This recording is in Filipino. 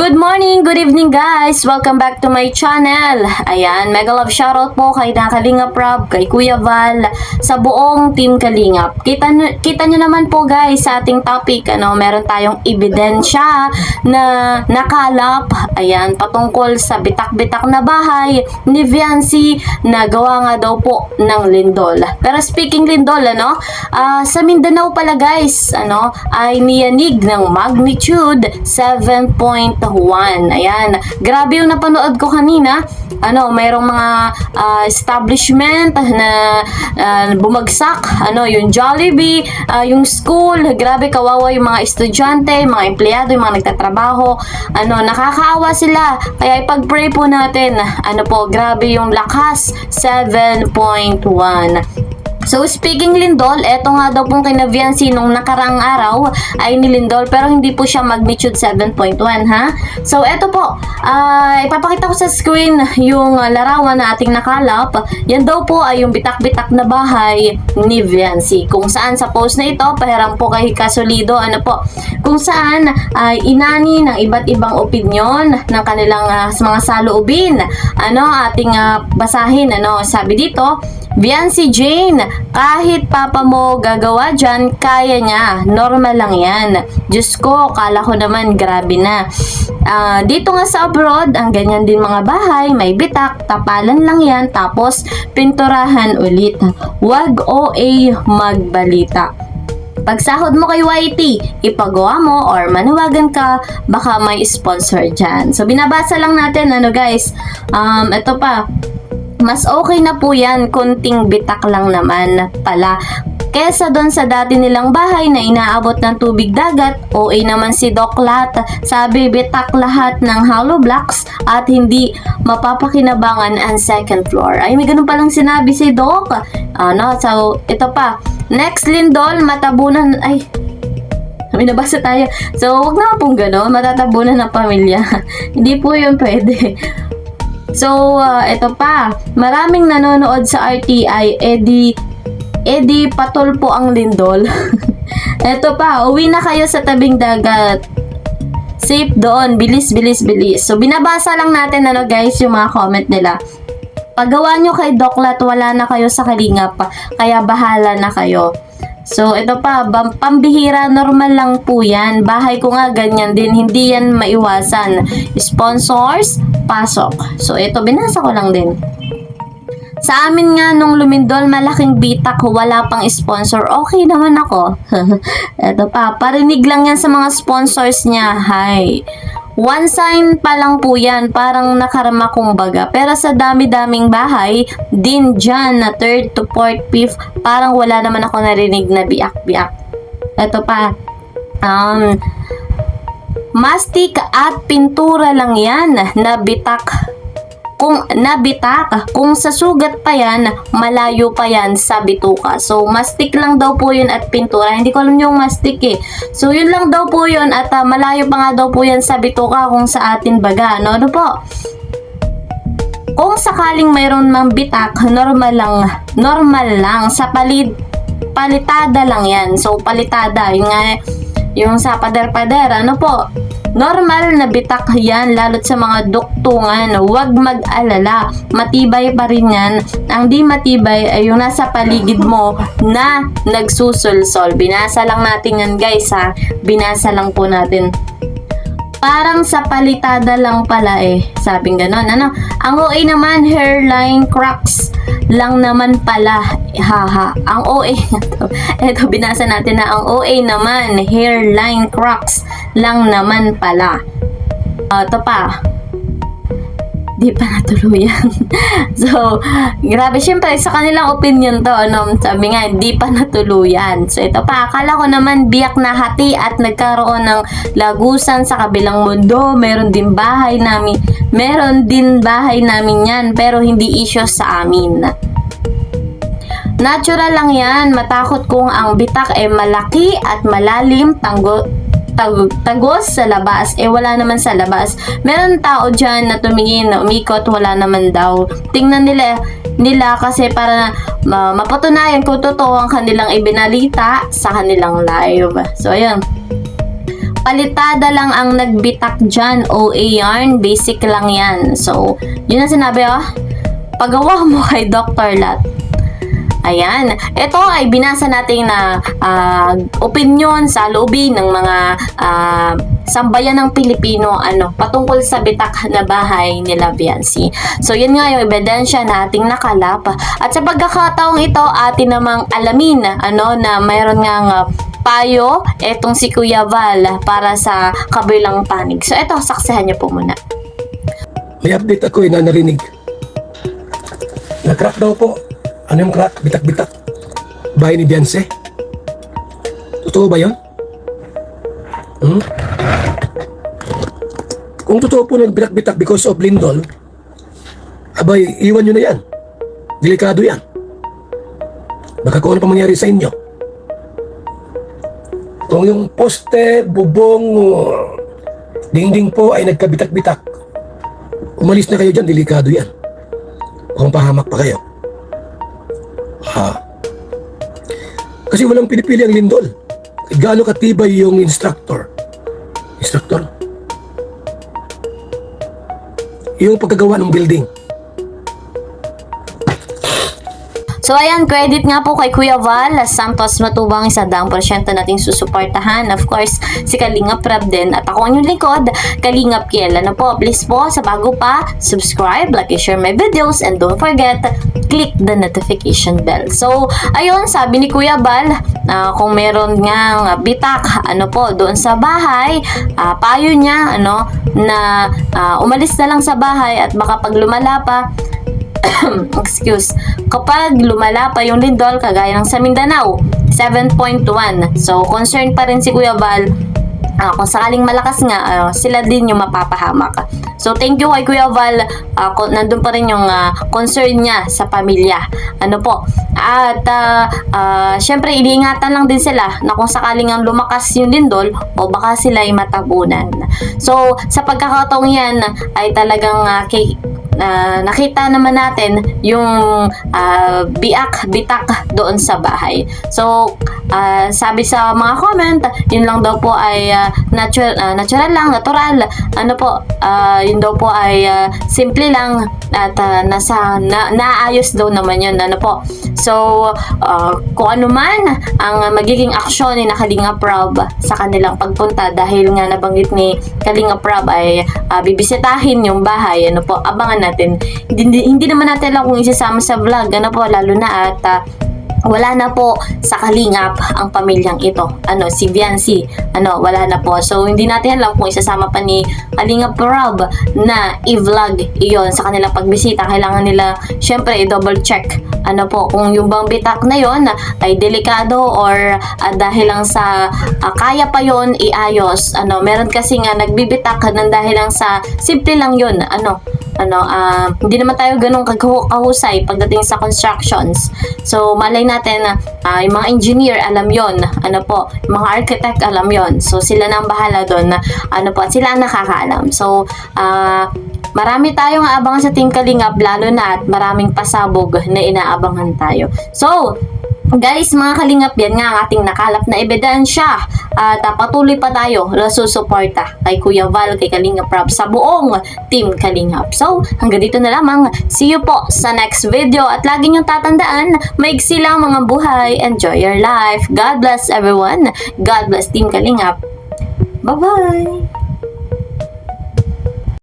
Good morning, good evening guys! Welcome back to my channel. Ayan, mega love shoutout po kay Kalingap Rob, kay Kuya Val, sa buong team Kalingap. Kita nyo naman po guys sa ating topic, meron tayong ebidensya na nakalap, ayan, patungkol sa bitak-bitak na bahay ni Viancy na gawa nga daw po ng lindol. Pero speaking lindol, sa Mindanao pala guys, ay niyanig ng magnitude 7.1. Ayan. Grabe yung napanood ko kanina. Mayroong mga establishment na bumagsak. Yung Jollibee, yung school. Grabe, kawawa yung mga estudyante, mga empleyado, yung mga nagtatrabaho. Nakakaawa sila. Kaya ipag-pray po natin. Grabe yung lakas. 7.1. So, speaking lindol, eto nga daw pong kina Viancy nung nakaraang araw ay nilindol pero hindi po siya magnitude 7.1 ha. So, eto po, ipapakita ko sa screen yung larawan na ating nakalap. Yan daw po ay yung bitak-bitak na bahay ni Viancy. Kung saan sa post na ito, pahiram po kay Kasolido, kung saan ay inani ng iba't ibang opinyon ng kanilang mga saloobin. Ating basahin, sabi dito, Viancy Jane, kahit papa mo gagawa dyan, kaya niya. Normal lang yan. Diyos ko, kala ko naman grabe na. Dito nga sa abroad, ang ganyan din mga bahay, may bitak, tapalan lang yan, tapos pinturahan ulit. Wag OA magbalita. Pagsahod mo kay YT, ipagawa mo or manawagan ka, baka may sponsor dyan. So, binabasa lang natin, guys. Ito pa. Mas okay na po yan, kunting bitak lang naman pala. Kesa doon sa dati nilang bahay na inaabot ng tubig dagat, OA naman si Doc Lat. Sabi, bitak lahat ng hollow blocks at hindi mapapakinabangan ang second floor. Ay, may ganun palang sinabi si Doc. So, ito pa. Next lindol, matabunan, may nabasa tayo. So, wag na pong gano'n, matatabunan ng pamilya. Hindi po yun pwede. So, ito pa. Maraming nanonood sa RTI, edi patol po ang lindol. Ito pa, uwi na kayo sa tabing dagat. Safe doon, bilis. So, binabasa lang natin, guys, yung mga comment nila. Paggawa nyo kay Doklat, wala na kayo sa Kalingap, kaya bahala na kayo. So, ito pa, pambihira, normal lang po yan. Bahay ko nga ganyan din, hindi yan maiwasan. Sponsors, pasok. So, ito, binasa ko lang din. Sa amin nga, nung lumindol, malaking bitak, wala pang sponsor. Okay naman ako. Ito pa, parinig lang yan sa mga sponsors niya. Hi. One sign pa lang po yan, parang nakarama kumbaga. Pero sa dami-daming bahay, din dyan na 3rd to 4th, 5th, parang wala naman ako narinig na biak-biak. Ito pa, mastic at pintura lang yan, kung sa sugat pa yan, malayo pa yan sa bituka. So, mastic lang daw po yun at pintura. Hindi ko alam yung mastic eh. So, yun lang daw po yun at malayo pa nga daw po yan sa bituka kung sa atin baga. Ano po? Kung sakaling mayroon mang bitak, normal lang. Sa palitada lang yan. So, palitada. Yung sa pader-pader. Normal na bitak yan, lalo't sa mga duktungan. Huwag mag-alala, matibay pa rin yan. Ang di matibay ay yung nasa paligid mo na nagsusulsol. Binasa lang natin yan guys ha. Binasa lang po natin. Parang sa palitada lang pala sabing ganon. Ang OA naman, hairline cracks lang naman pala. Haha. Ang OA ito binasa natin na ang OA naman, hairline cracks lang naman pala. Ito pa. Di pa natuluyan. So, grabe. Siyempre, sa kanilang opinion to, sabi nga, di pa natuluyan. So, ito pa. Akala ko naman biyak na hati at nagkaroon ng lagusan sa kabilang mundo. Meron din bahay namin yan, pero hindi issue sa amin. Natural lang yan. Matakot kung ang bitak malaki at malalim, tagos sa labas. Wala naman sa labas. Meron tao dyan na tumingin, na umikot, wala naman daw. Tingnan nila kasi para mapatunayan kung totoo ang kanilang ibinalita sa kanilang live. So, ayun. palitada lang ang nagbitak dyan. OA yarn, basic lang yan. So, yun ang sinabi pagawa mo kay Dr. Lat. Ayan, ito ay binasa natin na opinion sa loobin ng mga sambayan ng Pilipino patungkol sa bitak na bahay nila Viancy. So yun nga yung ebidensya na ating nakalap. At sa pagkakataong ito, atin namang alamin na mayroon nga payo etong si Kuya Val para sa kabilang panig. So ito, saksihan niyo po muna. May update ako na narinig. Na-crack daw po. Ano yung crack? Bitak-bitak. Bahay ni Beyonce. Totoo ba yun? Kung totoo po nagbitak-bitak because of lindol, abay, iwan nyo na yan. Delikado yan. Baka kung ano pa mangyari sa inyo. Kung yung poste, bubong, dingding po ay nagkabitak-bitak, umalis na kayo dyan, delikado yan. Kung pahamak pa kayo. Kasi walang pinipili ang lindol. Gaano katibay yung instructor? Yung pagkagawa ng building. So ayan, credit nga po kay Kuya Val Santos Matubang, 100% nating susuportahan. Of course, si Kalingap Rab din. At ako ang inyong lingkod, Kalingap Kiel. Please po, sa bago pa, subscribe, like, share my videos, and don't forget, click the notification bell. So, ayun, sabi ni Kuya Val, kung meron nga bitak, doon sa bahay, payo niya, na umalis na lang sa bahay at baka pag lumala pa, kapag lumala pa yung lindol kagaya ng sa Mindanao 7.1, so concerned pa rin si Kuya Val kung sakaling malakas nga sila din yung mapapahamak. So thank you kay Kuya Val, nandun pa rin yung concern niya sa pamilya at syempre iniingatan lang din sila na kung sakaling ang lumakas yung lindol o baka sila ay matabunan. So sa pagkakataong yan ay talagang nakita naman natin yung bitak doon sa bahay. So sabi sa mga comment, yun lang daw po ay natural lang, natural. Yun daw po ay simple lang at naayos daw naman yun. So kung ano man ang magiging aksyon ni Kalingap Rab sa kanilang pagpunta, dahil nga nabanggit ni Kalingap Rab ay bibisitahin yung bahay, abangan natin. Hindi naman natin alam kung isasama sa vlog, lalo na at wala na po sa Kalingap ang pamilyang ito, si Viancy, wala na po. So hindi natin alam kung isasama pa ni Kalingap Rab na i-vlog iyon sa kanilang pagbisita. Kailangan nila syempre i-double check kung yung bang bitak na yon ay delikado or dahil lang sa kaya pa yon iayos. Meron kasi nga nagbibitak ng dahil lang sa simple lang yon. Hindi naman tayo ganun kahusay pagdating sa constructions. So malay natin yung mga engineer alam yon, yung mga architect alam yon. So sila na ang bahala doon, at sila ang nakakaalam. So marami tayong aabangan sa Team Kalingap, lalo na at maraming pasabog na inaabangan tayo. So guys, mga Kalingap, yan nga ang ating nakalap na ebidensya at patuloy pa tayo na susuporta kay Kuya Val, kay Kalingap Rab, sa buong Team Kalingap. So hanggang dito na lamang. See you po sa next video at lagi niyong tatandaan, maigsi lang mga buhay. Enjoy your life. God bless everyone. God bless Team Kalingap. Bye-bye.